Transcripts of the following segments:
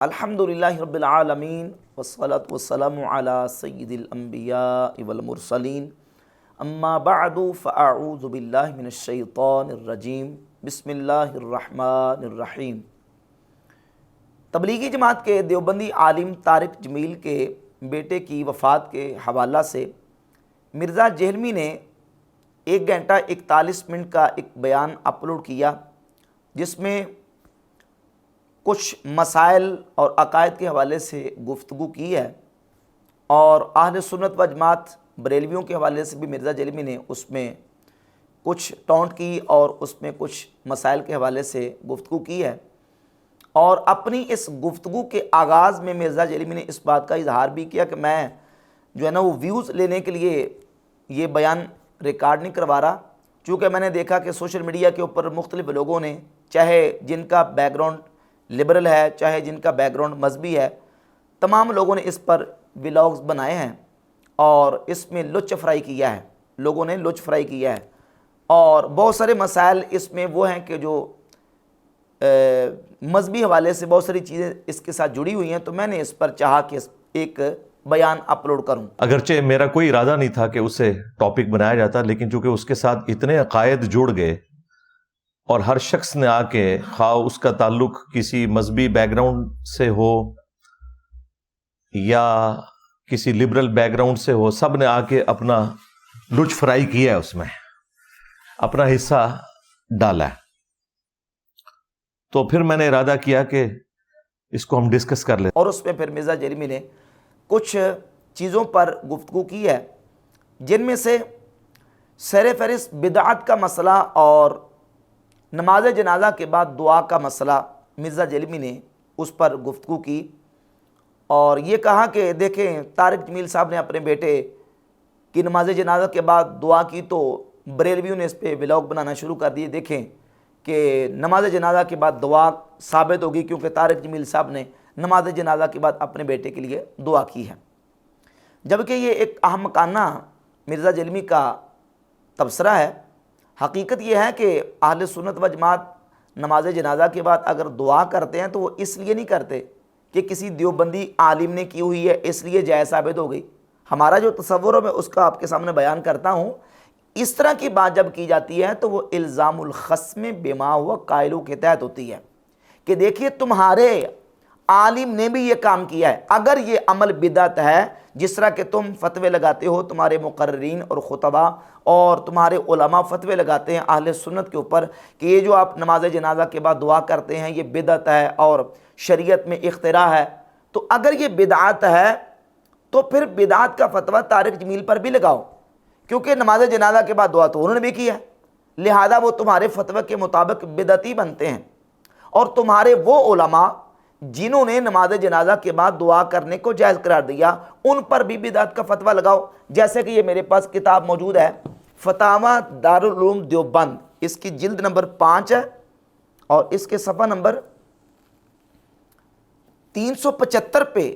الحمدللہ رب العالمین والصلاة والسلام علی سید الانبیاء والمرسلین اما بعد فاعوذ باللہ من الشیطان الرجیم بسم اللہ الرحمن الرحیم۔ تبلیغی جماعت کے دیوبندی عالم طارق جمیل کے بیٹے کی وفات کے حوالہ سے مرزا جہلمی نے 1 گھنٹہ 41 منٹ کا ایک بیان اپلوڈ کیا، جس میں کچھ مسائل اور عقائد کے حوالے سے گفتگو کی ہے، اور اہل سنت و جماعت بریلویوں کے حوالے سے بھی مرزا جہلمی نے اس میں کچھ ٹونٹ کی اور اس میں کچھ مسائل کے حوالے سے گفتگو کی ہے۔ اور اپنی اس گفتگو کے آغاز میں مرزا جہلمی نے اس بات کا اظہار بھی کیا کہ میں جو ہے نا وہ ویوز لینے کے لیے یہ بیان ریکارڈ نہیں کروا رہا، چونکہ میں نے دیکھا کہ سوشل میڈیا کے اوپر مختلف لوگوں نے، چاہے جن کا بیک گراؤنڈ لبرل ہے، چاہے جن کا بیک گراؤنڈ مذہبی ہے، تمام لوگوں نے اس پر ولاگز بنائے ہیں اور اس میں لچ افرائی کیا ہے، لوگوں نے لچ افرائی کیا ہے، اور بہت سارے مسائل اس میں وہ ہیں کہ جو مذہبی حوالے سے بہت ساری چیزیں اس کے ساتھ جڑی ہوئی ہیں، تو میں نے اس پر چاہا کہ ایک بیان اپلوڈ کروں۔ اگرچہ میرا کوئی ارادہ نہیں تھا کہ اسے ٹاپک بنایا جاتا، لیکن چونکہ اس کے ساتھ اتنے عقائد جڑ گئے اور ہر شخص نے آ کے، خواہ اس کا تعلق کسی مذہبی بیک گراؤنڈ سے ہو یا کسی لبرل بیک گراؤنڈ سے ہو، سب نے آ کے اپنا لچ فرائی کیا ہے، اس میں اپنا حصہ ڈالا ہے۔ تو پھر میں نے ارادہ کیا کہ اس کو ہم ڈسکس کر لیں، اور اس میں پھر مرزا جہلمی نے کچھ چیزوں پر گفتگو کی ہے، جن میں سے سر فہرست بدعت کا مسئلہ اور نماز جنازہ کے بعد دعا کا مسئلہ مرزا جہلمی نے اس پر گفتگو کی، اور یہ کہا کہ دیکھیں طارق جمیل صاحب نے اپنے بیٹے کی نماز جنازہ کے بعد دعا کی تو بریلویوں نے اس پہ ولاگ بنانا شروع کر دیے۔ دیکھیں کہ نماز جنازہ کے بعد دعا ثابت ہوگی، کیونکہ طارق جمیل صاحب نے نماز جنازہ کے بعد اپنے بیٹے کے لیے دعا کی ہے، جبکہ یہ ایک احمقانہ مرزا جہلمی کا تبصرہ ہے۔ حقیقت یہ ہے کہ اہل سنت و جماعت نماز جنازہ کے بعد اگر دعا کرتے ہیں تو وہ اس لیے نہیں کرتے کہ کسی دیوبندی عالم نے کی ہوئی ہے اس لیے جائز ثابت ہو گئی۔ ہمارا جو تصور ہے میں اس کا آپ کے سامنے بیان کرتا ہوں۔ اس طرح کی بات جب کی جاتی ہے تو وہ الزام الخصم بما ہوا قائلو کے تحت ہوتی ہے کہ دیکھیے تمہارے عالم نے بھی یہ کام کیا ہے، اگر یہ عمل بدعت ہے، جس طرح کہ تم فتوے لگاتے ہو، تمہارے مقررین اور خطبہ اور تمہارے علماء فتوے لگاتے ہیں اہل سنت کے اوپر کہ یہ جو آپ نماز جنازہ کے بعد دعا کرتے ہیں یہ بدعت ہے اور شریعت میں اختراع ہے، تو اگر یہ بدعت ہے تو پھر بدعت کا فتویٰ طارق جمیل پر بھی لگاؤ، کیونکہ نماز جنازہ کے بعد دعا تو انہوں نے بھی کی ہے، لہذا وہ تمہارے فتوے کے مطابق بدعتی بنتے ہیں، اور تمہارے وہ علماء جنہوں نے نماز جنازہ کے بعد دعا کرنے کو جائز قرار دیا ان پر بھی بدعت کا فتویٰ لگاؤ۔ جیسے کہ یہ میرے پاس کتاب موجود ہے، فتاوی دارالعلوم دیوبند، اس کی جلد نمبر 5 ہے اور اس کے صفحہ نمبر 375 پہ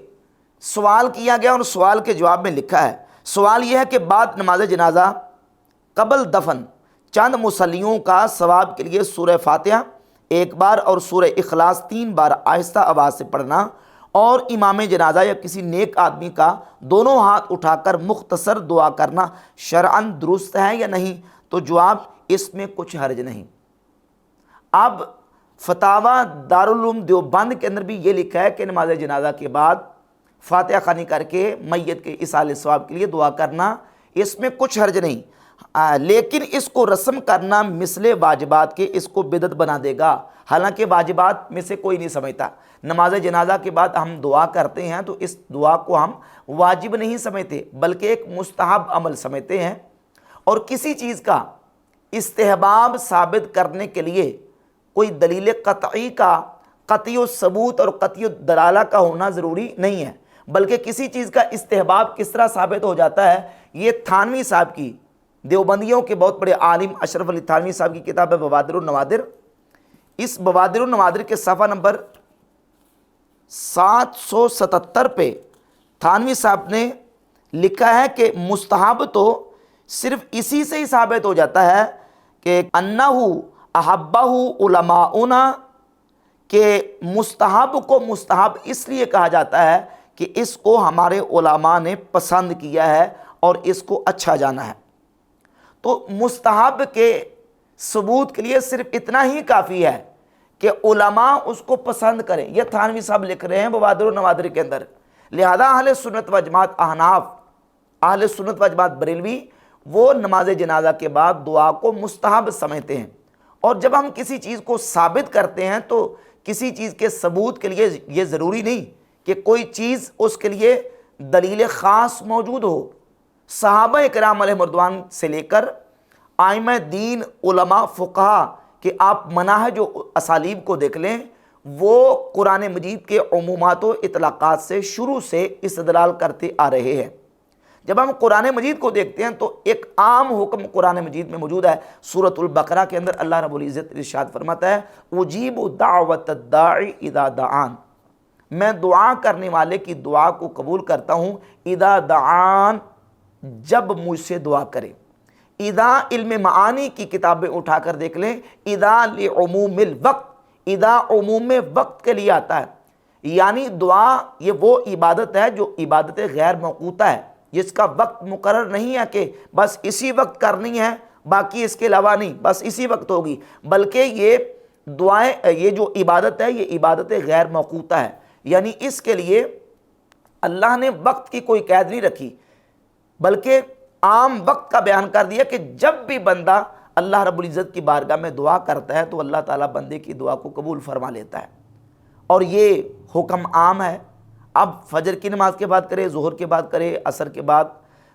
سوال کیا گیا، اور سوال کے جواب میں لکھا ہے، سوال یہ ہے کہ بعد نماز جنازہ قبل دفن چند مصلیوں کا ثواب کے لیے سورہ فاتحہ 1 بار اور سورہ اخلاص 3 بار آہستہ آواز سے پڑھنا، اور امام جنازہ یا کسی نیک آدمی کا دونوں ہاتھ اٹھا کر مختصر دعا کرنا شرعاً درست ہے یا نہیں؟ تو جواب، اس میں کچھ حرج نہیں۔ اب فتاوی دارالعلوم دیوبند کے اندر بھی یہ لکھا ہے کہ نماز جنازہ کے بعد فاتحہ خوانی کر کے میت کے ایصال ثواب کے لیے دعا کرنا، اس میں کچھ حرج نہیں، لیکن اس کو رسم کرنا مثل واجبات کے اس کو بدعت بنا دے گا، حالانکہ واجبات میں سے کوئی نہیں سمجھتا۔ نماز جنازہ کے بعد ہم دعا کرتے ہیں تو اس دعا کو ہم واجب نہیں سمجھتے بلکہ ایک مستحب عمل سمجھتے ہیں، اور کسی چیز کا استحباب ثابت کرنے کے لیے کوئی دلیل قطعی کا قطعی و ثبوت اور قطعی و دلالہ کا ہونا ضروری نہیں ہے، بلکہ کسی چیز کا استحباب کس طرح ثابت ہو جاتا ہے، یہ تھانوی صاحب کی، دیوبندیوں کے بہت بڑے عالم اشرف علی تھانوی صاحب کی کتاب ہے بوادر النوادر، اس بوادر النوادر کے صفحہ نمبر 777 پہ تھانوی صاحب نے لکھا ہے کہ مستحب تو صرف اسی سے ہی ثابت ہو جاتا ہے کہ انہو احبہ علماؤنا، کہ مستحب کو مستحب اس لیے کہا جاتا ہے کہ اس کو ہمارے علماء نے پسند کیا ہے اور اس کو اچھا جانا ہے۔ تو مستحب کے ثبوت کے لیے صرف اتنا ہی کافی ہے کہ علماء اس کو پسند کریں۔ یہ تھانوی صاحب لکھ رہے ہیں بوادر و نوادر کے اندر۔ لہذا اہل سنت و جماعت احناف، اہل سنت و جماعت بریلوی، وہ نماز جنازہ کے بعد دعا کو مستحب سمجھتے ہیں۔ اور جب ہم کسی چیز کو ثابت کرتے ہیں تو کسی چیز کے ثبوت کے لیے یہ ضروری نہیں کہ کوئی چیز اس کے لیے دلیل خاص موجود ہو۔ صحابہ کرام علیہ مردوان سے لے کر ائمہ دین، علماء، فقہا کہ آپ مناہج و اسالیب کو دیکھ لیں، وہ قرآن مجید کے عمومات و اطلاقات سے شروع سے استدلال کرتے آ رہے ہیں۔ جب ہم قرآن مجید کو دیکھتے ہیں تو ایک عام حکم قرآن مجید میں موجود ہے۔ سورۃ البقرہ کے اندر اللہ رب العزت ارشاد فرماتا ہے اجیب دعوت الداعی اذا دعان، میں دعا کرنے والے کی دعا کو قبول کرتا ہوں، اذا دعان، جب مجھ سے دعا کرے۔ اذا علم معانی کی کتابیں اٹھا کر دیکھ لیں، اذا لعموم الوقت، اذا عموم وقت کے لیے آتا ہے، یعنی دعا یہ وہ عبادت ہے جو عبادت غیر موقوتہ ہے، جس کا وقت مقرر نہیں ہے کہ بس اسی وقت کرنی ہے، باقی اس کے علاوہ نہیں، بس اسی وقت ہوگی، بلکہ یہ دعائیں، یہ جو عبادت ہے یہ عبادت غیر موقوتہ ہے، یعنی اس کے لیے اللہ نے وقت کی کوئی قید نہیں رکھی، بلکہ عام وقت کا بیان کر دیا کہ جب بھی بندہ اللہ رب العزت کی بارگاہ میں دعا کرتا ہے تو اللہ تعالیٰ بندے کی دعا کو قبول فرما لیتا ہے، اور یہ حکم عام ہے۔ اب فجر کی نماز کے بعد کرے، ظہر کے بعد کرے، عصر کے بعد،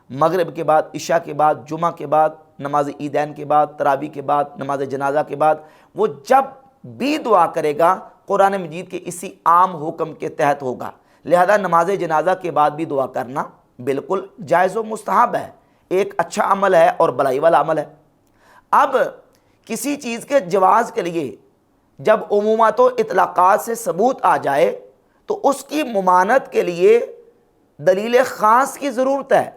مغرب کے بعد، عشاء کے بعد، جمعہ کے بعد، نماز عیدین کے بعد، تراویح کے بعد، نماز جنازہ کے بعد، وہ جب بھی دعا کرے گا قرآن مجید کے اسی عام حکم کے تحت ہوگا۔ لہذا نماز جنازہ کے بعد بھی دعا کرنا بالکل جائز و مستحب ہے، ایک اچھا عمل ہے اور بلائی والا عمل ہے۔ اب کسی چیز کے جواز کے لیے جب عمومات و اطلاقات سے ثبوت آ جائے تو اس کی ممانعت کے لیے دلیل خاص کی ضرورت ہے۔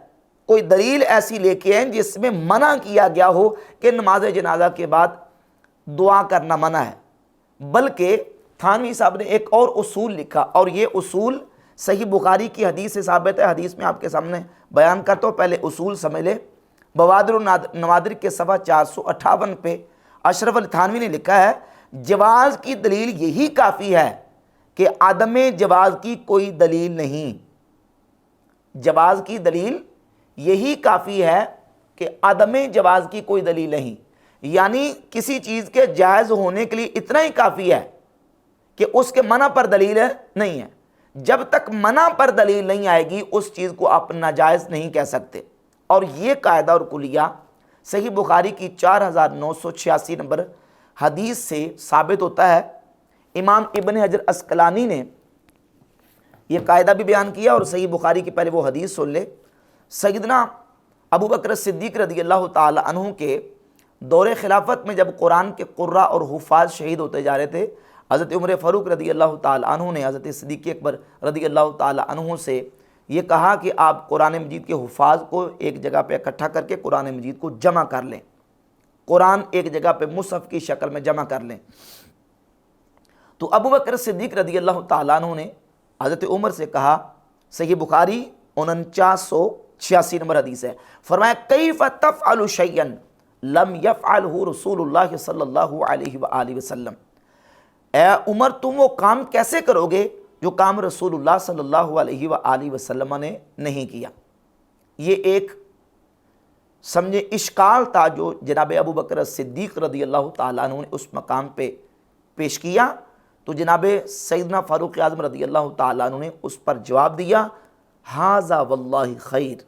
کوئی دلیل ایسی لے کے آئیں جس میں منع کیا گیا ہو کہ نماز جنازہ کے بعد دعا کرنا منع ہے۔ بلکہ تھانوی صاحب نے ایک اور اصول لکھا، اور یہ اصول صحیح بخاری کی حدیث سے ثابت ہے۔ حدیث میں آپ کے سامنے بیان کرتا ہوں، پہلے اصول سمجھ لے۔ بوادر النوادر کے صفحہ 458 پہ اشرف علی تھانوی نے لکھا ہے جواز کی دلیل یہی کافی ہے کہ عدم جواز کی کوئی دلیل نہیں۔ جواز کی دلیل یہی کافی ہے کہ عدم جواز کی کوئی دلیل نہیں، یعنی کسی چیز کے جائز ہونے کے لیے اتنا ہی کافی ہے کہ اس کے منع پر دلیل نہیں ہے۔ جب تک منع پر دلیل نہیں آئے گی اس چیز کو آپ ناجائز نہیں کہہ سکتے۔ اور یہ قاعدہ اور کلیہ صحیح بخاری کی 4986 نمبر حدیث سے ثابت ہوتا ہے۔ امام ابن حجر عسقلانی نے یہ قاعدہ بھی بیان کیا، اور صحیح بخاری کی پہلے وہ حدیث سن لے۔ سیدنا ابو بکر صدیق رضی اللہ تعالی عنہ کے دور خلافت میں جب قرآن کے قراء اور حفاظ شہید ہوتے جا رہے تھے، حضرت عمر فاروق رضی اللہ تعالی عنہ نے حضرت صدیق اکبر رضی اللہ تعالی عنہ سے یہ کہا کہ آپ قرآن مجید کے حفاظ کو ایک جگہ پہ اکٹھا کر کے قرآن مجید کو جمع کر لیں، قرآن ایک جگہ پہ مصحف کی شکل میں جمع کر لیں۔ تو ابو بکر صدیق رضی اللہ تعالیٰ عنہ نے حضرت عمر سے کہا، صحیح بخاری 4986 نمبر حدیث ہے، فرمایا کیف تفعل شیئا لم یفعلہ رسول اللہ صلی اللہ علیہ وآلہ وسلم، اے عمر تم وہ کام کیسے کرو گے جو کام رسول اللہ صلی اللہ علیہ وآلہ وسلم نے نہیں کیا۔ یہ ایک سمجھے اشکال تھا جو جناب ابو بکر صدیق رضی اللہ تعالیٰ عنہ نے اس مقام پہ پیش کیا، تو جناب سیدنا فاروق اعظم رضی اللہ تعالیٰ عنہ نے اس پر جواب دیا، ھذا واللہ خیر،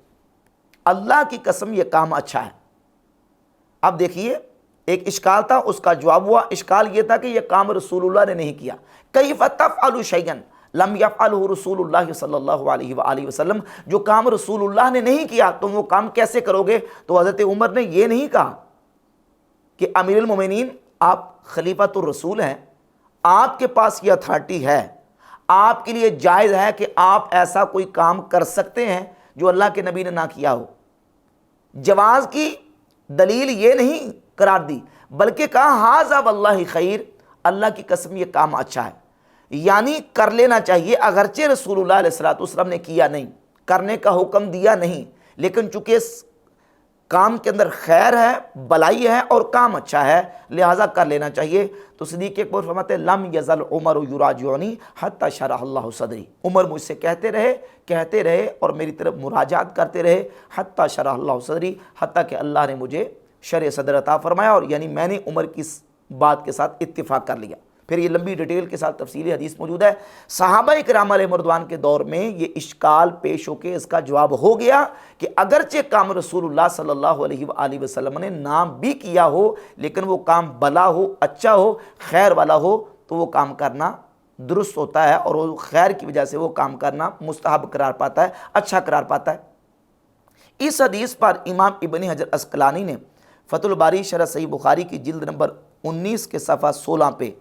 اللہ کی قسم یہ کام اچھا ہے۔ اب دیکھیے ایک اشکال تھا، اس کا جواب ہوا۔ اشکال یہ تھا کہ یہ کام رسول اللہ نے نہیں کیا۔ کیف تفعل شیئا لم یفعلہ رسول اللہ صلی اللہ علیہ وآلہ وسلم، جو کام رسول اللہ نے نہیں کیا تم وہ کام کیسے کرو گے؟ تو حضرت عمر نے یہ نہیں کہا کہ امیر المومنین آپ خلیفۃ الرسول ہیں، آپ کے پاس یہ اتھارٹی ہے، آپ کے لیے جائز ہے کہ آپ ایسا کوئی کام کر سکتے ہیں جو اللہ کے نبی نے نہ کیا ہو۔ جواز کی دلیل یہ نہیں قرار دی، بلکہ کہا ھذا واللہ خیر، اللہ کی قسم یہ کام اچھا ہے، یعنی کر لینا چاہیے، اگرچہ رسول اللہ علیہ الصلوۃ والسلام نے کیا نہیں، کرنے کا حکم دیا نہیں، لیکن چونکہ اس کام کے اندر خیر ہے، بلائی ہے اور کام اچھا ہے، لہٰذا کر لینا چاہیے۔ تو صدیق اکبر فرماتے ہیں لم یزل عمر یراجعنی حتی شرح اللہ صدری، عمر مجھ سے کہتے رہے اور میری طرف مراجعت کرتے رہے، حتی شرح اللہ صدری، حتیٰ کہ اللہ نے مجھے شرح صدر عطا فرمایا، اور یعنی میں نے عمر کی اس بات کے ساتھ اتفاق کر لیا۔ پھر یہ لمبی ڈیٹیل کے ساتھ تفصیلی حدیث موجود ہے۔ صحابہ کرام علیہ رضوان کے دور میں یہ اشکال پیش ہو کے اس کا جواب ہو گیا کہ اگرچہ کام رسول اللہ صلی اللہ علیہ وآلہ وسلم نے نام بھی کیا ہو، لیکن وہ کام بھلا ہو، اچھا ہو، خیر والا ہو، تو وہ کام کرنا درست ہوتا ہے، اور وہ خیر کی وجہ سے وہ کام کرنا مستحب قرار پاتا ہے، اچھا قرار پاتا ہے۔ اس حدیث پر امام ابن حجر عسقلانی نے فتح الباری شرح صحیح بخاری کی جلد نمبر 19 کے صفحہ 16 پہ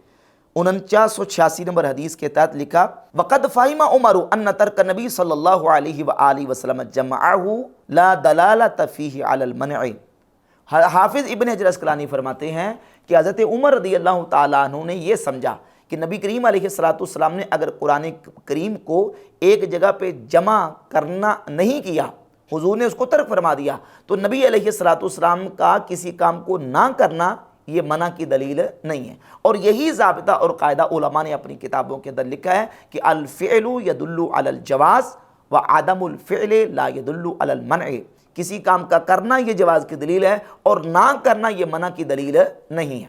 4986 نمبر حدیث کے تحت لکھا وَقَدْ فَهِمَ عُمَرُ أَنَّ تَرْكَ النَّبِيِّ صلی اللہ علیہ وآلہ وسلم جَمْعَهُ لَا دَلَالَةَ فِيهِ عَلَى الْمَنْعِ۔ حافظ ابن حجر عسقلانی فرماتے ہیں کہ حضرت عمر رضی اللہ تعالیٰ عنہ نے یہ سمجھا کہ نبی کریم علیہ السلام نے اگر قرآن کریم کو ایک جگہ پہ جمع کرنا نہیں کیا، حضور نے اس کو ترک فرما دیا، تو نبی علیہ السلام کا کسی کام کو نہ کرنا یہ منع کی دلیل نہیں ہے۔ اور یہی ضابطہ اور قاعدہ علماء نے اپنی کتابوں کے اندر لکھا ہے کہ الفعل يدل على الجواز وعدم الفعل لا يدل على المنع، کسی کام کا کرنا یہ جواز کی دلیل ہے اور نہ کرنا یہ منع کی دلیل نہیں ہے۔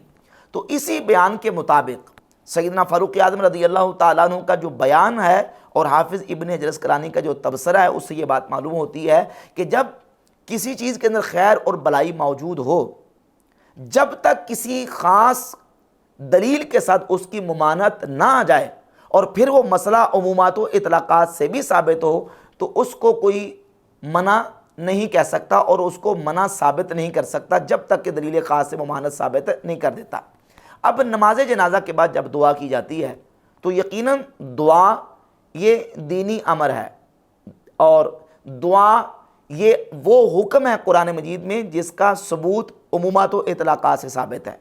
تو اسی بیان کے مطابق سیدنا فاروق اعظم رضی اللہ تعالیٰ عنہ کا جو بیان ہے اور حافظ ابن حجر عسقلانی کا جو تبصرہ ہے، اس سے یہ بات معلوم ہوتی ہے کہ جب کسی چیز کے اندر خیر اور بلائی موجود ہو، جب تک کسی خاص دلیل کے ساتھ اس کی ممانعت نہ آ جائے اور پھر وہ مسئلہ عمومات و اطلاقات سے بھی ثابت ہو، تو اس کو کوئی منع نہیں کہہ سکتا اور اس کو منع ثابت نہیں کر سکتا جب تک کہ دلیل خاص سے ممانعت ثابت نہیں کر دیتا۔ اب نماز جنازہ کے بعد جب دعا کی جاتی ہے تو یقیناً دعا یہ دینی امر ہے، اور دعا یہ وہ حکم ہے قرآن مجید میں جس کا ثبوت عمومات و اطلاقات سے ثابت ہے،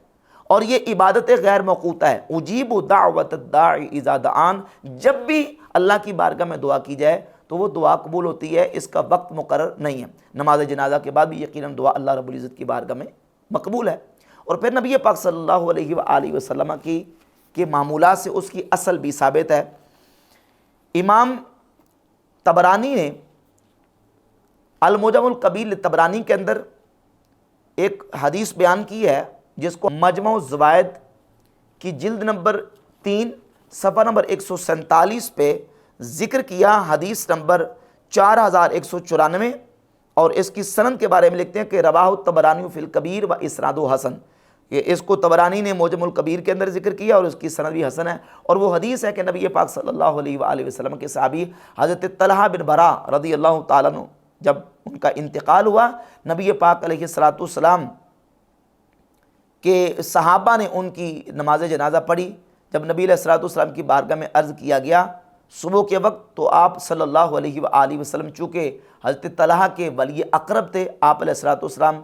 اور یہ عبادت غیر موقوتہ ہے۔ اجیب دعوت الداعی اذا دعان، جب بھی اللہ کی بارگاہ میں دعا کی جائے تو وہ دعا قبول ہوتی ہے، اس کا وقت مقرر نہیں ہے۔ نماز جنازہ کے بعد بھی یقیناً دعا اللہ رب العزت کی بارگاہ میں مقبول ہے۔ اور پھر نبی پاک صلی اللہ علیہ وآلہ وسلم کی معمولات سے اس کی اصل بھی ثابت ہے۔ امام طبرانی نے المعجم الکبیر طبرانی کے اندر ایک حدیث بیان کی ہے جس کو مجمع الزوائد کی جلد نمبر 3 صفحہ نمبر 147 پہ ذکر کیا، حدیث نمبر 4194، اور اس کی سند کے بارے میں لکھتے ہیں کہ رواہ الطبرانی فی الکبیر و اسناد حسن، یہ اس کو طبرانی نے معجم الکبیر کے اندر ذکر کیا اور اس کی سند بھی حسن ہے۔ اور وہ حدیث ہے کہ نبی پاک صلی اللہ علیہ وآلہ وسلم کے صحابی حضرت طلحہ بن برا رضی اللہ تعالیٰ عنہ جب ان کا انتقال ہوا، نبی پاک علیہ السلام کے صحابہ نے ان کی نماز جنازہ پڑھی۔ جب نبی علیہ السلام کی بارگاہ میں عرض کیا گیا صبح کے وقت، تو آپ صلی اللہ علیہ وآلہ وسلم چونکہ حضرت طلحہ کے ولی اقرب تھے، آپ علیہ السلام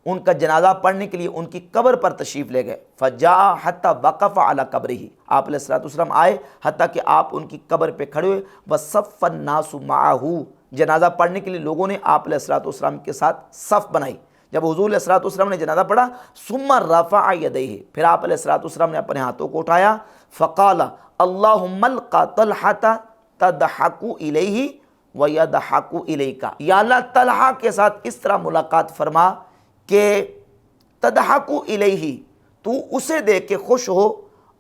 ان کا جنازہ پڑھنے کے لیے ان کی قبر پر تشریف لے گئے۔ فجاء حتی وقف علی قبرہ، آپ علیہ السلام آئے حتیٰ کہ آپ ان کی قبر پہ کھڑے ہوئے۔ وصف الناس معہ، جنازہ پڑھنے کے لیے لوگوں نے آپ علیہ السلام کے ساتھ صف بنائی۔ جب حضور علیہ السلام نے جنازہ پڑھا، ثم رفع یدیہ، پھر آپ علیہ السلام نے اپنے ہاتھوں کو اٹھایا، فقال اللہم القا طلحہ تضحک الیہ ویضحک الیک، یا اللہ طلحہ کے ساتھ اس طرح ملاقات فرما کہ تضحک الیہ، تو اسے دیکھ کے خوش ہو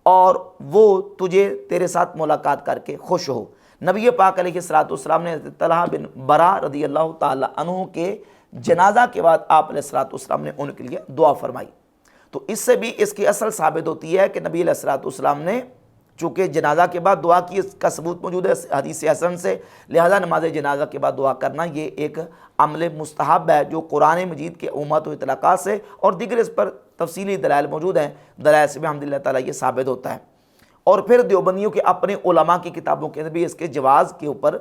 اور وہ تجھے تیرے ساتھ ملاقات کر کے خوش ہو۔ نبی پاک علیہ السلام نے طلحہ بن برا رضی اللہ تعالی عنہ کے جنازہ کے بعد آپ علیہ السلام نے ان کے لیے دعا فرمائی۔ تو اس سے بھی اس کی اصل ثابت ہوتی ہے کہ نبی علیہ السلام نے چونکہ جنازہ کے بعد دعا کی، اس کا ثبوت موجود ہے حدیث حسن سے، لہذا نماز جنازہ کے بعد دعا کرنا یہ ایک عمل مستحب ہے جو قرآن مجید کے عمومات و اطلاقات سے اور دیگر اس پر تفصیلی دلائل موجود ہیں، دلائل سے بھی الحمدللہ تعالیٰ یہ ثابت ہوتا ہے۔ اور پھر دیوبندیوں کے اپنے علماء کی کتابوں کے اندر بھی اس کے جواز کے اوپر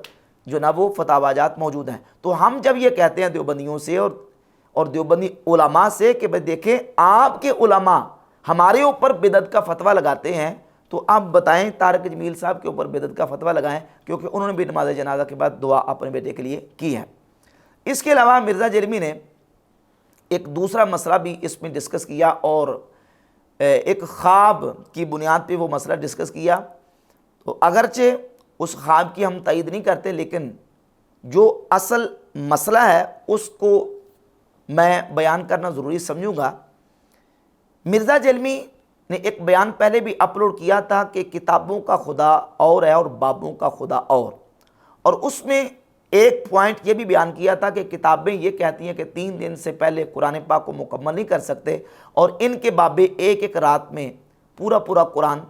جو نا وہ فتاواجات موجود ہیں۔ تو ہم جب یہ کہتے ہیں دیوبندیوں سے اور دیوبندی علماء سے کہ بھئی دیکھیں آپ کے علماء ہمارے اوپر بدعت کا فتویٰ لگاتے ہیں، تو آپ بتائیں طارق جمیل صاحب کے اوپر بدعت کا فتویٰ لگائیں، کیونکہ انہوں نے بھی نماز جنازہ کے بعد دعا اپنے بیٹے کے لیے کی ہے۔ اس کے علاوہ مرزا جرمی نے ایک دوسرا مسئلہ بھی اس میں ڈسکس کیا، اور ایک خواب کی بنیاد پہ وہ مسئلہ ڈسکس کیا۔ تو اگرچہ اس خواب کی ہم تائید نہیں کرتے، لیکن جو اصل مسئلہ ہے اس کو میں بیان کرنا ضروری سمجھوں گا۔ مرزا جلمی نے ایک بیان پہلے بھی اپلوڈ کیا تھا کہ کتابوں کا خدا اور ہے اور بابوں کا خدا اور اس میں ایک پوائنٹ یہ بھی بیان کیا تھا کہ کتابیں یہ کہتی ہیں کہ 3 دن سے پہلے قرآن پاک کو مکمل نہیں کر سکتے، اور ان کے بابے ایک ایک رات میں پورا قرآن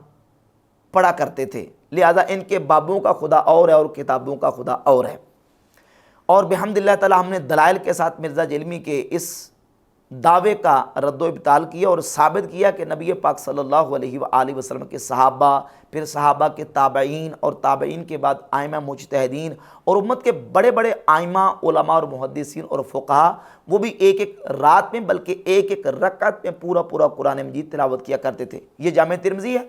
پڑھا کرتے تھے، لہذا ان کے بابوں کا خدا اور ہے اور کتابوں کا خدا اور ہے۔ اور بحمد اللہ تعالی ہم نے دلائل کے ساتھ مرزا جلمی کے اس دعوے کا رد و ابطال کیا اور ثابت کیا کہ نبی پاک صلی اللہ علیہ وآلہ وسلم کے صحابہ، پھر صحابہ کے تابعین، اور تابعین کے بعد ائمہ مجتہدین اور امت کے بڑے بڑے ائمہ، علماء اور محدثین اور فقہا، وہ بھی ایک ایک رات میں بلکہ ایک ایک رکعت میں پورا قرآن مجید تلاوت کیا کرتے تھے۔ یہ جامع ترمذی ہے۔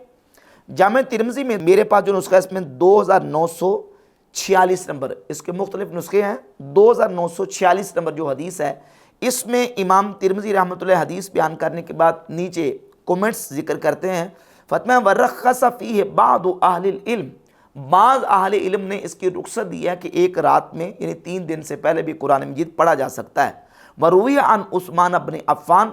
جامع ترمذی میں میرے پاس جو نسخہ ہے اس میں 2946 نمبر، اس کے مختلف نسخے ہیں، 2946 نمبر جو حدیث ہے، اس میں امام ترمذی رحمۃ اللہ حدیث بیان کرنے کے بعد نیچے کومنٹس ذکر کرتے ہیں، فتمہ ورخص فیہ بعض اہل العلم، بعض اہل علم نے اس کی رخصت دی ہے کہ ایک رات میں یعنی 3 دن سے پہلے بھی قرآن مجید پڑھا جا سکتا ہے۔ وروی عن عثمان بن عفان،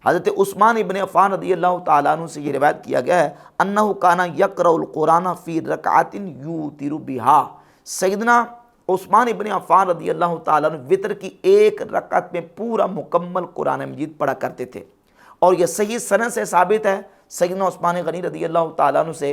حضرت عثمان ابن عفان رضی اللہ تعالیٰ عنہ سے یہ روایت کیا گیا ہے، انہ کان یقرأ القرآن فی رکعۃ یوتر بہا، سیدنا عثمان ابن عفان رضی اللہ تعالیٰ عنہ وطر کی ایک رکعت میں پورا مکمل قرآن مجید پڑھا کرتے تھے، اور یہ صحیح سند سے ثابت ہے سیدنا عثمان غنی رضی اللہ تعالیٰ عنہ سے۔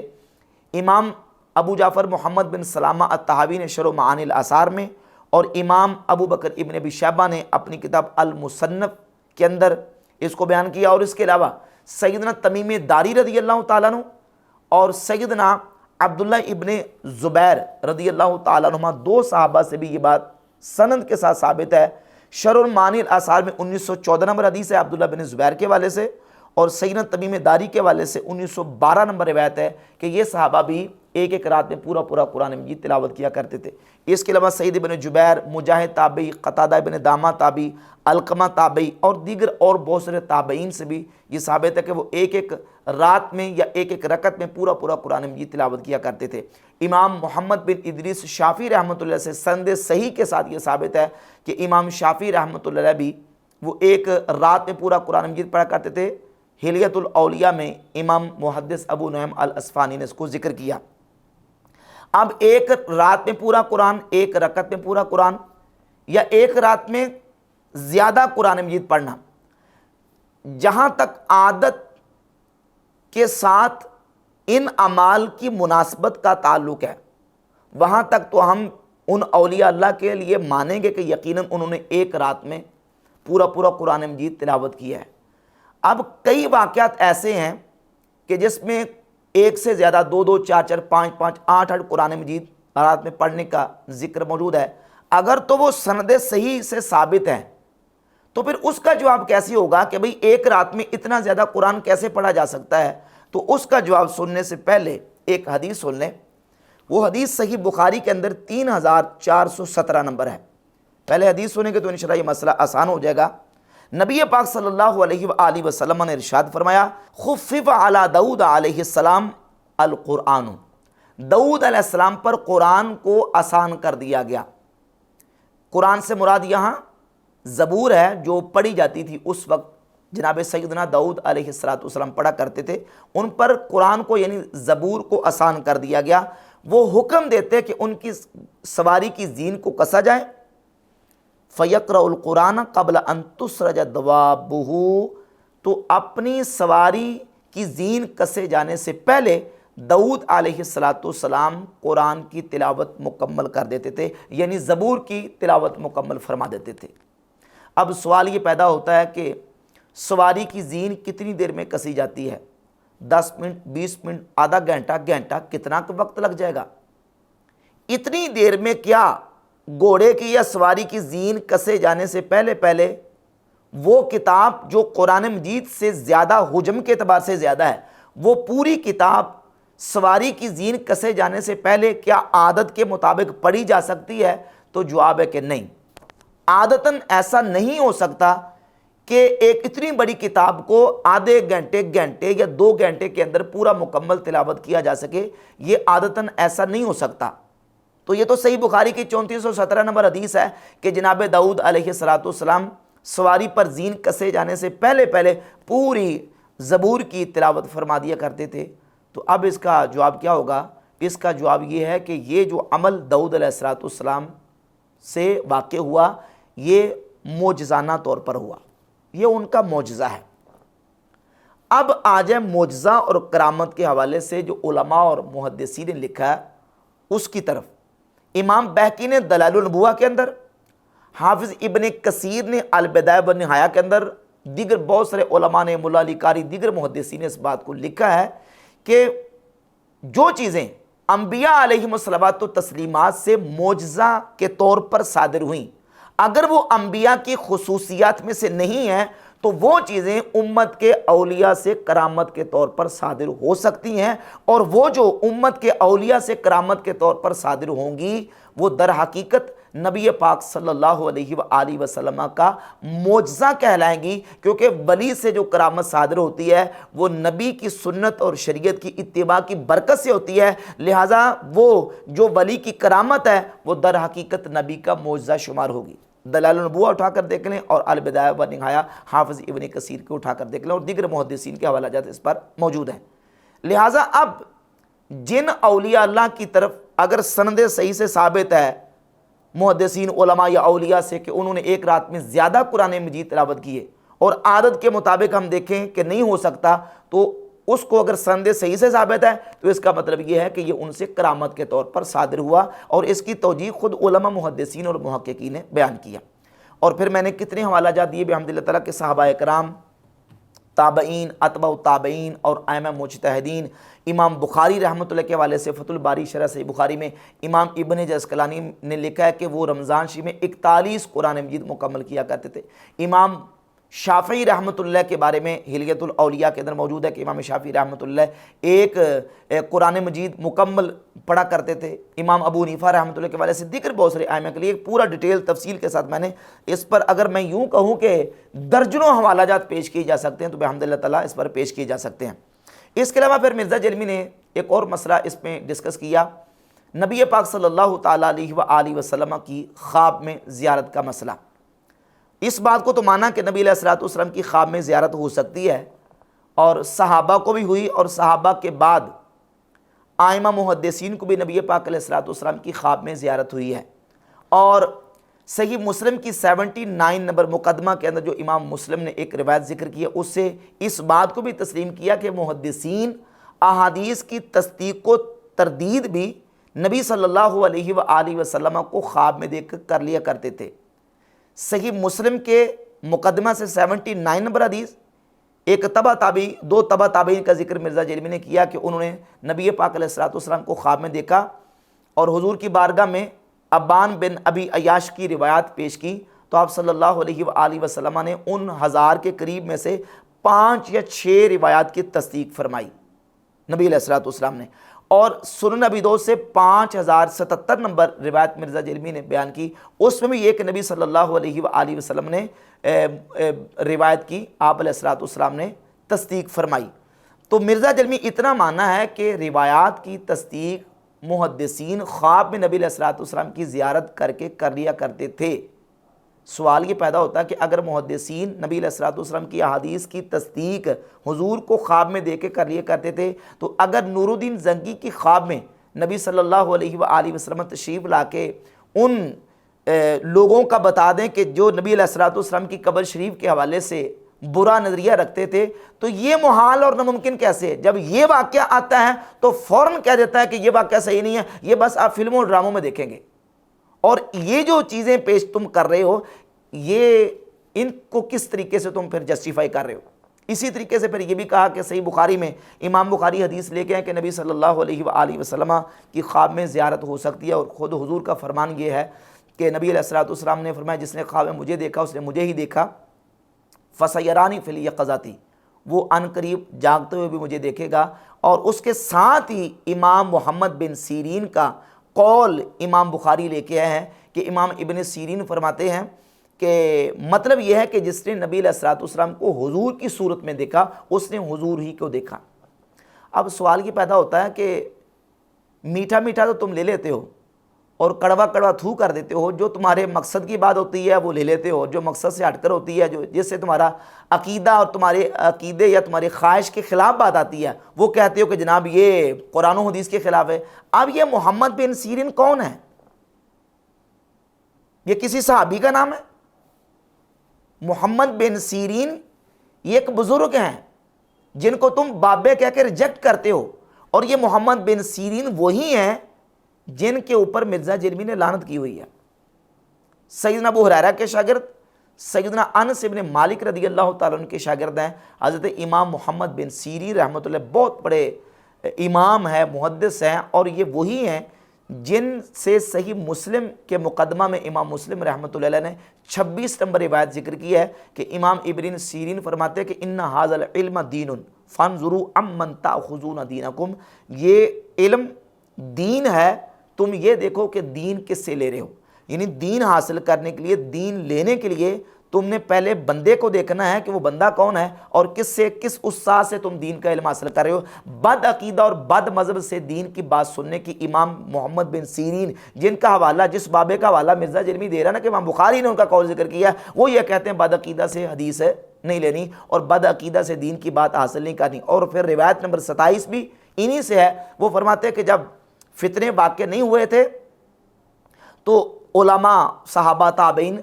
امام ابو جعفر محمد بن سلامہ الطحاوی نے شرح معانی الآثار میں، اور امام ابو بکر ابن ابی شیبہ نے اپنی کتاب المصنف کے اندر اس کو بیان کیا، اور اس کے علاوہ سیدنا تمیم داری رضی اللہ تعالیٰ عنہ اور سیدنا عبداللہ ابن زبیر رضی اللہ تعالیٰ عنہ، 2 صحابہ سے بھی یہ بات سند کے ساتھ ثابت ہے۔ شرح المعانی الآثار میں 1914 نمبر حدیث ہے عبداللہ بن زبیر کے حوالے سے، اور سیدنا تمیم داری کے حوالے سے 1912 نمبر روایت ہے کہ یہ صحابہ بھی ایک ایک رات میں پورا قرآن مجید تلاوت کیا کرتے تھے۔ اس کے علاوہ سعید بن جبیر، مجاہد تابعی، قتادہ بن دامہ تابعی، علقمہ تابعی اور دیگر اور بہت سارے تابعین سے بھی یہ ثابت ہے کہ وہ ایک ایک رات میں یا ایک ایک رکعت میں پورا قرآن مجید تلاوت کیا کرتے تھے۔ امام محمد بن ادریس شافعی رحمۃ اللہ سے سند صحیح کے ساتھ یہ ثابت ہے کہ امام شافعی رحمۃ اللہ بھی وہ ایک رات میں پورا قرآن مجید پڑھا کرتے تھے۔ حلیۃ الاولیاء میں امام محدث ابو نعیم الاصفہانی نے اس کو ذکر کیا۔ اب ایک رات میں پورا قرآن، ایک رکعت میں پورا قرآن، یا ایک رات میں زیادہ قرآن مجید پڑھنا، جہاں تک عادت کے ساتھ ان اعمال کی مناسبت کا تعلق ہے، وہاں تک تو ہم ان اولیاء اللہ کے لیے مانیں گے کہ یقیناً انہوں نے ایک رات میں پورا قرآن مجید تلاوت کیا ہے۔ اب کئی واقعات ایسے ہیں کہ جس میں ایک سے زیادہ 2 4 5 8 قرآن مجید رات میں پڑھنے کا ذکر موجود ہے۔ اگر تو وہ سند صحیح سے ثابت ہے تو پھر اس کا جواب کیسے ہوگا کہ بھئی ایک رات میں اتنا زیادہ قرآن کیسے پڑھا جا سکتا ہے؟ تو اس کا جواب سننے سے پہلے ایک حدیث سن لیں۔ وہ حدیث صحیح بخاری کے اندر 3417 نمبر ہے۔ پہلے حدیث سنیں گے تو انشاءاللہ یہ مسئلہ آسان ہو جائے گا۔ نبی پاک صلی اللہ علیہ وآلہ وسلم نے ارشاد فرمایا، خفف علی داؤد علیہ السلام القرآن، داؤد علیہ السلام پر قرآن کو آسان کر دیا گیا۔ قرآن سے مراد یہاں زبور ہے جو پڑھی جاتی تھی اس وقت، جناب سیدنا داؤد علیہ السلام پڑھا کرتے تھے، ان پر قرآن کو یعنی زبور کو آسان کر دیا گیا۔ وہ حکم دیتے کہ ان کی سواری کی زین کو کسا جائے، فَيَقْرَأُ الْقُرْآنَ قَبْلَ أَن تُسْرَجَ دَوَابُهُ، تو اپنی سواری کی زین کسے جانے سے پہلے داؤد علیہ السلام قرآن کی تلاوت مکمل کر دیتے تھے، یعنی زبور کی تلاوت مکمل فرما دیتے تھے۔ اب سوال یہ پیدا ہوتا ہے کہ سواری کی زین کتنی دیر میں کسی جاتی ہے؟ 10 منٹ، 20 منٹ، آدھا گھنٹہ، کتنا وقت لگ جائے گا؟ اتنی دیر میں کیا گھوڑے کی یا سواری کی زین کسے جانے سے پہلے وہ کتاب جو قرآن مجید سے زیادہ حجم کے اعتبار سے زیادہ ہے، وہ پوری کتاب سواری کی زین کسے جانے سے پہلے کیا عادت کے مطابق پڑھی جا سکتی ہے؟ تو جواب ہے کہ نہیں، عادتاً ایسا نہیں ہو سکتا کہ ایک اتنی بڑی کتاب کو آدھے گھنٹے یا 2 گھنٹے کے اندر پورا مکمل تلاوت کیا جا سکے، یہ عادتاً ایسا نہیں ہو سکتا۔ تو یہ تو صحیح بخاری کی 3417 نمبر حدیث ہے کہ جناب داؤد علیہ السلام سواری پر زین کسے جانے سے پہلے پوری زبور کی تلاوت فرما دیا کرتے تھے۔ تو اب اس کا جواب کیا ہوگا؟ اس کا جواب یہ ہے کہ یہ جو عمل داؤد علیہ السلام سے واقع ہوا، یہ معجزانہ طور پر ہوا، یہ ان کا معجزہ ہے۔ اب آ جائے معجزہ اور کرامت کے حوالے سے جو علماء اور محدثین نے لکھا ہے اس کی طرف۔ امام بہقی نے دلائل النبوہ کے اندر، حافظ ابن کثیر نے البدایہ والنہایہ کے اندر، دیگر بہت سارے علماء نے، ملا علی قاری، دیگر محدثین نے اس بات کو لکھا ہے کہ جو چیزیں انبیاء علیہم الصلوات و تسلیمات سے معجزہ کے طور پر صادر ہوئیں، اگر وہ انبیاء کی خصوصیات میں سے نہیں ہیں تو وہ چیزیں امت کے اولیاء سے کرامت کے طور پر صادر ہو سکتی ہیں، اور وہ جو امت کے اولیاء سے کرامت کے طور پر صادر ہوں گی وہ در حقیقت نبی پاک صلی اللہ علیہ وآلہ وسلم کا معجزہ کہلائیں گی، کیونکہ ولی سے جو کرامت صادر ہوتی ہے وہ نبی کی سنت اور شریعت کی اتباع کی برکت سے ہوتی ہے، لہٰذا وہ جو ولی کی کرامت ہے وہ در حقیقت نبی کا معجزہ شمار ہوگی۔ دلائل النبوہ اٹھا کر دیکھ لیں اور البدایہ والنہایہ حافظ ابن کثیر کو اٹھا کر دیکھ لیں، اور دیگر محدثین کے حوالہ جات اس پر موجود ہیں۔ لہٰذا اب جن اولیاء اللہ کی طرف اگر سند صحیح سے ثابت ہے محدثین علماء یا اولیاء سے کہ انہوں نے ایک رات میں زیادہ قرآن مجید تلاوت کیے، اور عادت کے مطابق ہم دیکھیں کہ نہیں ہو سکتا، تو اس کو اگر سند صحیح سے ثابت ہے تو اس کا مطلب یہ ہے کہ یہ ان سے کرامت کے طور پر صادر ہوا، اور اس کی توجیہ خود علماء محدثین اور محققین نے بیان کیا۔ اور پھر میں نے کتنے حوالہ جات دیے بحمد اللہ تعالیٰ کہ صحابہ کرام، تابعین، اتباع التابعین اور ائمہ مجتہدین۔ امام بخاری رحمۃ اللہ کے حوالے سے فتح الباری شرح صحیح بخاری میں امام ابن جسکلانی نے لکھا ہے کہ وہ رمضان شریف میں 41 قرآن مجید مکمل کیا کرتے تھے۔ امام شافعی رحمۃ اللہ کے بارے میں ہلیۃ الاولیاء کے اندر موجود ہے کہ امام شافعی رحمۃ اللہ ایک قرآن مجید مکمل پڑھا کرتے تھے۔ امام ابو حنیفہ رحمۃ اللہ کے حوالے سے دیگر بہت سارے ائمہ کے لیے پورا ڈیٹیل تفصیل کے ساتھ میں نے اس پر، اگر میں یوں کہوں کہ درجنوں حوالہ جات پیش کیے جا سکتے ہیں تو بحمد اللہ تعالیٰ اس پر پیش کیے جا سکتے ہیں۔ اس کے علاوہ پھر مرزا جلمی نے ایک اور مسئلہ اس میں ڈسکس کیا، نبی پاک صلی اللہ تعالیٰ علیہ وآلہ وسلم کی خواب میں زیارت کا مسئلہ۔ اس بات کو تو مانا کہ نبی علیہ السلام کی خواب میں زیارت ہو سکتی ہے، اور صحابہ کو بھی ہوئی، اور صحابہ کے بعد ائمہ محدثین کو بھی نبی پاک علیہ السلام کی خواب میں زیارت ہوئی ہے۔ اور صحیح مسلم کی 79 نمبر مقدمہ کے اندر جو امام مسلم نے ایک روایت ذکر کی ہے، اس سے اس بات کو بھی تسلیم کیا کہ محدثین احادیث کی تصدیق و تردید بھی نبی صلی اللہ علیہ وآلہ وسلم کو خواب میں دیکھ کر لیا کرتے تھے۔ صحیح مسلم کے مقدمہ سے 79 نمبر حدیث، ایک تبع تابعی، 2 تبع تابعین کا ذکر مرزا جلمی نے کیا کہ انہوں نے نبی پاک علیہ السلام کو خواب میں دیکھا، اور حضور کی بارگاہ میں ابان بن ابی عیاش کی روایت پیش کی، تو آپ صلی اللہ علیہ وآلہ وسلم نے ان 1000 کے قریب میں سے 5 یا 6 روایات کی تصدیق فرمائی نبی علیہ السلام نے، اور سنن ابی داؤد سے 5077 نمبر روایت مرزا جلمی نے بیان کی، اس میں بھی یہ کہ نبی صلی اللہ علیہ وآلہ وسلم نے روایت کی، آپ علیہ السلام نے تصدیق فرمائی۔ تو مرزا جلمی اتنا ماننا ہے کہ روایات کی تصدیق محدثین خواب میں نبی علیہ السلام کی زیارت کر کے کر لیا کرتے تھے۔ سوال یہ پیدا ہوتا ہے کہ اگر محدثین نبی علیہ السلام کی احادیث کی تصدیق حضور کو خواب میں دے کے کر لیا کرتے تھے، تو اگر نور الدین زنگی کی خواب میں نبی صلی اللہ علیہ وآلہ وسلم تشریف لا کے ان لوگوں کا بتا دیں کہ جو نبی علیہ السلام کی قبر شریف کے حوالے سے برا نظریہ رکھتے تھے، تو یہ محال اور ناممکن کیسے ہے؟ جب یہ واقعہ آتا ہے تو فوراً کہہ دیتا ہے کہ یہ واقعہ صحیح نہیں ہے، یہ بس آپ فلموں اور ڈراموں میں دیکھیں گے، اور یہ جو چیزیں پیش تم کر رہے ہو یہ ان کو کس طریقے سے تم پھر جسٹیفائی کر رہے ہو۔ اسی طریقے سے پھر یہ بھی کہا کہ صحیح بخاری میں امام بخاری حدیث لے کے ہیں کہ نبی صلی اللہ علیہ وآلہ وسلم کی خواب میں زیارت ہو سکتی ہے، اور خود حضور کا فرمان یہ ہے کہ نبی علیہ السلام نے فرمایا جس نے خواب میں مجھے دیکھا اس نے مجھے ہی دیکھا، فسیرانی فی الیقظۃ، وہ ان قریب جاگتے ہوئے بھی مجھے دیکھے گا۔ اور اس کے ساتھ ہی امام محمد بن سیرین کا قول امام بخاری لے کے آئے ہیں کہ امام ابن سیرین فرماتے ہیں کہ مطلب یہ ہے کہ جس نے نبی علیہ الصلوۃ والسلام کو حضور کی صورت میں دیکھا اس نے حضور ہی کو دیکھا۔ اب سوال یہ پیدا ہوتا ہے کہ میٹھا میٹھا تو تم لے لیتے ہو اور کڑوا کڑوا تھو کر دیتے ہو، جو تمہارے مقصد کی بات ہوتی ہے وہ لے لیتے ہو، جو مقصد سے ہٹ کر ہوتی ہے، جو جس سے تمہارا عقیدہ اور تمہارے عقیدے یا تمہاری خواہش کے خلاف بات آتی ہے، وہ کہتے ہو کہ جناب یہ قرآن و حدیث کے خلاف ہے۔ اب یہ محمد بن سیرین کون ہے؟ یہ کسی صحابی کا نام ہے؟ محمد بن سیرین یہ ایک بزرگ ہیں جن کو تم بابے کہہ کے ریجیکٹ کرتے ہو، اور یہ محمد بن سیرین وہی ہیں جن کے اوپر مرزا جرمی نے لعنت کی ہوئی ہے۔ سیدنا ابو ہریرہ کے شاگرد سیدنا انس بن مالک رضی اللہ تعالیٰ عنہ کے شاگرد ہیں حضرت امام محمد بن سیرین رحمۃ اللہ، بہت بڑے امام ہیں، محدث ہیں، اور یہ وہی ہیں جن سے صحیح مسلم کے مقدمہ میں امام مسلم رحمۃ اللہ علیہ نے 26 نمبر روایت ذکر کی ہے کہ امام ابن سیرین فرماتے ہیں کہ ان ھذا العلم دین فانظروا عمن تاخذون دینکم، یہ علم دین ہے، تم یہ دیکھو کہ دین کس سے لے رہے ہو۔ یعنی دین حاصل کرنے کے لیے، دین لینے کے لیے تم نے پہلے بندے کو دیکھنا ہے کہ وہ بندہ کون ہے اور کس سے، کس استاد سے تم دین کا علم حاصل کر رہے ہو۔ بد عقیدہ اور بد مذہب سے دین کی بات سننے کی امام محمد بن سیرین، جن کا حوالہ، جس بابے کا حوالہ مرزا جرمی دے رہا نا کہ امام بخاری نے ان کا قول ذکر کیا، وہ یہ کہتے ہیں بد عقیدہ سے حدیث نہیں لینی اور بد عقیدہ سے دین کی بات حاصل نہیں کرنی۔ اور پھر روایت نمبر 27 بھی انہی سے ہے، وہ فرماتے ہیں کہ جب فتنے واقع نہیں ہوئے تھے تو علماء، صحابہ، تابعین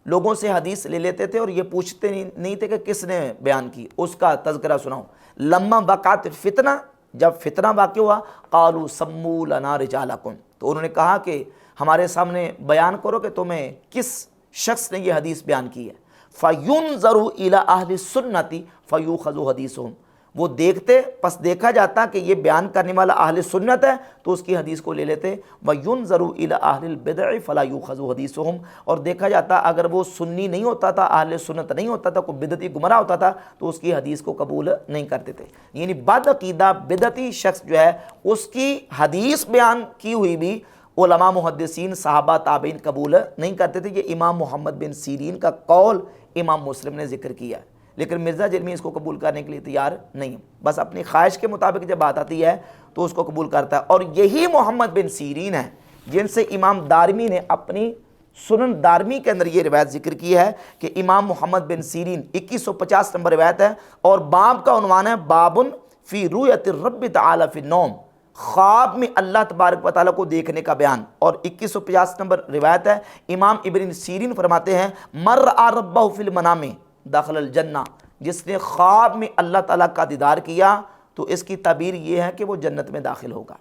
لوگوں سے حدیث لے لیتے تھے اور یہ پوچھتے نہیں تھے کہ کس نے بیان کی، اس کا تذکرہ سناؤ۔ لما وقعت فتنہ، جب فتنہ واقع ہوا، قالوا سموا لنا رجالکم، تو انہوں نے کہا کہ ہمارے سامنے بیان کرو کہ تمہیں کس شخص نے یہ حدیث بیان کی ہے۔ فَيُنظَرُ إِلَىٰ أَهْلِ السُّنَّةِ فَيُؤْخَذُ حَدِيثُهُمْ، وہ دیکھتے، پس دیکھا جاتا کہ یہ بیان کرنے والا اہل سنت ہے تو اس کی حدیث کو لے لیتے۔ وَيُنظَرُ إِلَىٰ أَهْلِ الْبِدْعِ فَلَا يُؤْخَذُ حَدِيثُهُمْ، اور دیکھا جاتا اگر وہ سنی نہیں ہوتا تھا، اہل سنت نہیں ہوتا تھا، کوئی بدعتی گمراہ ہوتا تھا تو اس کی حدیث کو قبول نہیں کرتے تھے۔ یعنی بد عقیدہ بدعتی شخص جو ہے اس کی حدیث بیان کی ہوئی بھی علماء، محدثین، صحابہ، تابعین قبول نہیں کرتے تھے۔ یہ امام محمد بن سیرین کا قول امام مسلم نے ذکر کیا ہے، لیکن مرزا جرمی اس کو قبول کرنے کے لیے تیار نہیں، بس اپنی خواہش کے مطابق جب بات آتی ہے تو اس کو قبول کرتا ہے۔ اور یہی محمد بن سیرین ہے جن سے امام دارمی نے اپنی سنن دارمی کے اندر یہ روایت ذکر کی ہے کہ امام محمد بن سیرین 2150 نمبر روایت ہے، اور باب کا عنوان ہے بابن فی رؤیت الرب تعالی فی النوم، خواب میں اللہ تبارک و تعالیٰ کو دیکھنے کا بیان۔ اور 2150 نمبر روایت ہے، امام ابن سیرین فرماتے ہیں من رأى ربہ فی المنام داخل الجنہ، جس نے خواب میں اللہ تعالیٰ کا دیدار کیا تو اس کی تعبیر یہ ہے کہ وہ جنت میں داخل ہوگا،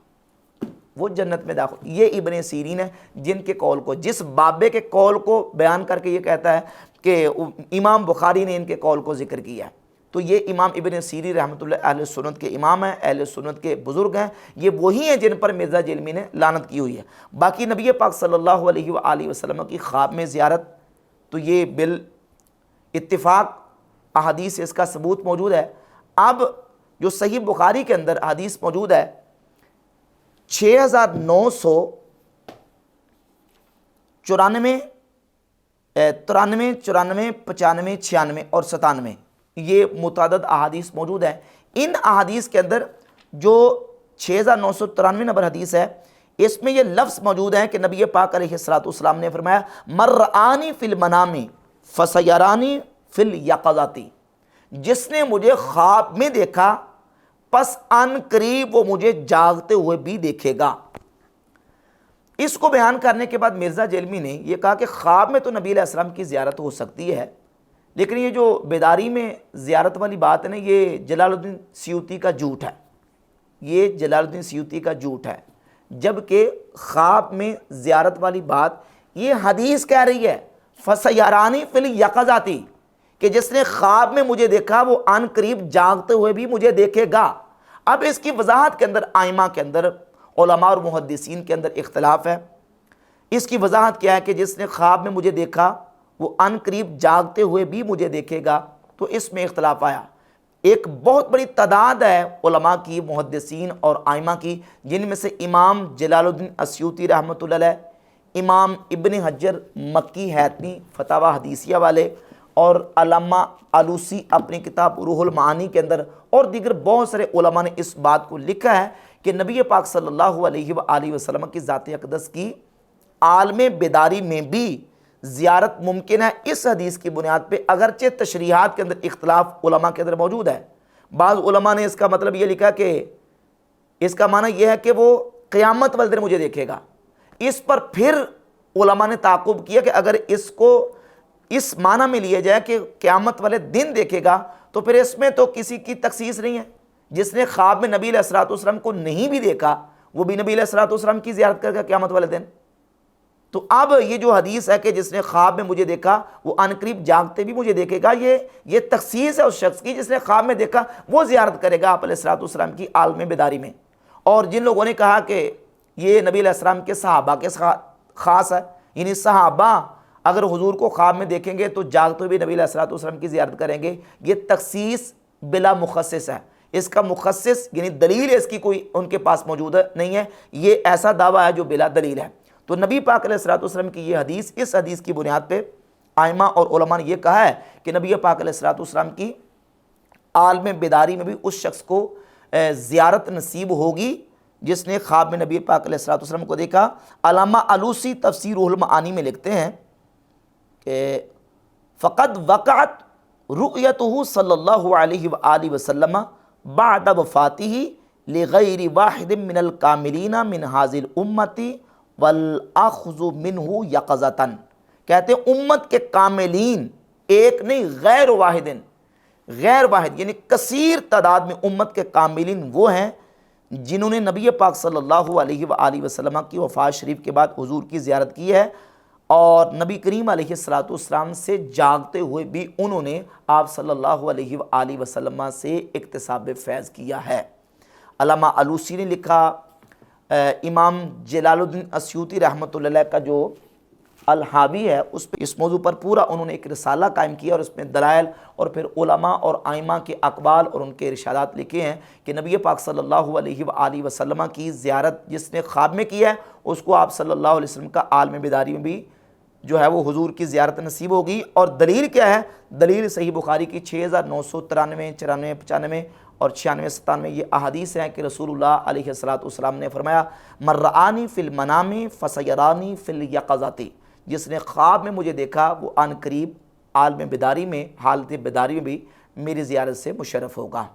وہ جنت میں داخل۔ یہ ابن سیرین ہے جن کے قول کو، جس بابے کے قول کو بیان کر کے یہ کہتا ہے کہ امام بخاری نے ان کے قول کو ذکر کیا ہے۔ تو یہ امام ابن سیرین رحمۃ اللہ اہل سنت کے امام ہیں، اہل سنت کے بزرگ ہیں، یہ وہی ہیں جن پر مرزا جرمی نے لعنت کی ہوئی ہے۔ باقی نبی پاک صلی اللہ علیہ وآلہ وسلم کی خواب میں زیارت، تو یہ اتفاق احادیث اس کا ثبوت موجود ہے۔ اب جو صحیح بخاری کے اندر حدیث موجود ہے 6994، 93، 94، 95، 96 اور 97، یہ متعدد احادیث موجود ہیں۔ ان احادیث کے اندر جو 6993 نمبر حدیث ہے، اس میں یہ لفظ موجود ہے کہ نبی پاک علیہ الصلوۃ والسلام نے فرمایا من رآنی فی المنام فسیرانی فی الیقظۃ، جس نے مجھے خواب میں دیکھا پس ان قریب وہ مجھے جاگتے ہوئے بھی دیکھے گا۔ اس کو بیان کرنے کے بعد مرزا جرمی نے یہ کہا کہ خواب میں تو نبی علیہ السلام کی زیارت ہو سکتی ہے، لیکن یہ جو بیداری میں زیارت والی بات ہے نا، یہ جلال الدین سیوطی کا جھوٹ ہے، یہ جلال الدین سیوطی کا جھوٹ ہے، جبکہ خواب میں زیارت والی بات یہ حدیث کہہ رہی ہے فسیرانی فی الیقظۃ، کہ جس نے خواب میں مجھے دیکھا وہ ان قریب جاگتے ہوئے بھی مجھے دیکھے گا۔ اب اس کی وضاحت کے اندر ائمہ کے اندر، علماء اور محدثین کے اندر اختلاف ہے۔ اس کی وضاحت کیا ہے کہ جس نے خواب میں مجھے دیکھا وہ ان قریب جاگتے ہوئے بھی مجھے دیکھے گا، تو اس میں اختلاف آیا۔ ایک بہت بڑی تعداد ہے علماء کی، محدثین اور ائمہ کی، جن میں سے امام جلال الدین السیوطی رحمۃ اللہ علیہ، امام ابن حجر مکی حیتمی فتاوی حدیثیہ والے، اور علامہ آلوسی اپنی کتاب روح المعانی کے اندر، اور دیگر بہت سارے علماء نے اس بات کو لکھا ہے کہ نبی پاک صلی اللہ علیہ وآلہ وسلم کی ذات اقدس کی عالم بیداری میں بھی زیارت ممکن ہے۔ اس حدیث کی بنیاد پہ اگرچہ تشریحات کے اندر اختلاف علماء کے اندر موجود ہے، بعض علماء نے اس کا مطلب یہ لکھا کہ اس کا معنی یہ ہے کہ وہ قیامت والے دن مجھے دیکھے گا۔ اس پر پھر علماء نے تعقب کیا کہ اگر اس کو اس معنی میں لیا جائے کہ قیامت والے دن دیکھے گا تو پھر اس میں تو کسی کی تخصیص نہیں ہے۔ جس نے خواب میں نبی علیہ الصلوۃ والسلام کو نہیں بھی دیکھا وہ بھی نبی علیہ الصلوۃ والسلام کی زیارت کرے گا قیامت والے دن۔ تو اب یہ جو حدیث ہے کہ جس نے خواب میں مجھے دیکھا وہ ان قریب جاگتے بھی مجھے دیکھے گا، یہ تخصیص ہے اس شخص کی جس نے خواب میں دیکھا، وہ زیارت کرے گا آپ علیہ الصلوۃ والسلام کی عالم بیداری میں۔ اور جن لوگوں نے کہا کہ یہ نبی علیہ السلام کے صحابہ کے خاص ہے، یعنی صحابہ اگر حضور کو خواب میں دیکھیں گے تو جاگتے ہوئے نبی علیہ الصلوۃ والسلام کی زیارت کریں گے، یہ تخصیص بلا مخصص ہے۔ اس کا مخصص یعنی دلیل اس کی کوئی ان کے پاس موجود نہیں ہے، یہ ایسا دعویٰ ہے جو بلا دلیل ہے۔ تو نبی پاک علیہ الصلوۃ والسلام کی یہ حدیث، اس حدیث کی بنیاد پہ ائمہ اور علماء نے یہ کہا ہے کہ نبی پاک علیہ الصلوۃ والسلام کی عالم بیداری میں بھی اس شخص کو زیارت نصیب ہوگی جس نے خواب میں نبی پاک علیہ الصلوۃ والسلام کو دیکھا۔ علامہ آلوسی تفسیر روح المعانی میں لکھتے ہیں کہ فقد وقعت رؤیتہ صلی اللہ علیہ وآلہ وسلم بعد وفاتہ لغیر واحد من الکاملین من ھذہ الامۃ والاخذ منہ یقظۃ۔ کہتے ہیں امت کے کاملین، ایک نہیں غیر واحد یعنی کثیر تعداد میں امت کے کاملین وہ ہیں جنہوں نے نبی پاک صلی اللہ علیہ وآلہ وسلم کی وفات شریف کے بعد حضور کی زیارت کی ہے، اور نبی کریم علیہ الصلوۃ والسلام سے جاگتے ہوئے بھی انہوں نے آپ صلی اللہ علیہ وآلہ وسلم سے اکتساب فیض کیا ہے۔ علامہ آلوسی نے لکھا، امام جلال الدین السیوطی رحمۃ اللہ علیہ کا جو الحاوی ہے اس پہ اس موضوع پر پورا انہوں نے ایک رسالہ قائم کیا، اور اس میں دلائل اور پھر علماء اور ائمہ کے اقوال اور ان کے ارشادات لکھے ہیں کہ نبی پاک صلی اللہ علیہ وآلہ وسلم کی زیارت جس نے خواب میں کی ہے اس کو آپ صلی اللہ علیہ وسلم کا عالم بیداری میں بھی جو ہے وہ حضور کی زیارت نصیب ہوگی۔ اور دلیل کیا ہے؟ دلیل صحیح بخاری کی 6993، 94، 95 اور 96، 97 یہ احادیث ہیں کہ رسول اللہ علیہ الصلوۃ والسلام نے فرمایا من رآنی فی المنام فسیرانی فی الیقظۃ، جس نے خواب میں مجھے دیکھا وہ ان قریب عالم بیداری میں، حالت بیداری میں بھی میری زیارت سے مشرف ہوگا۔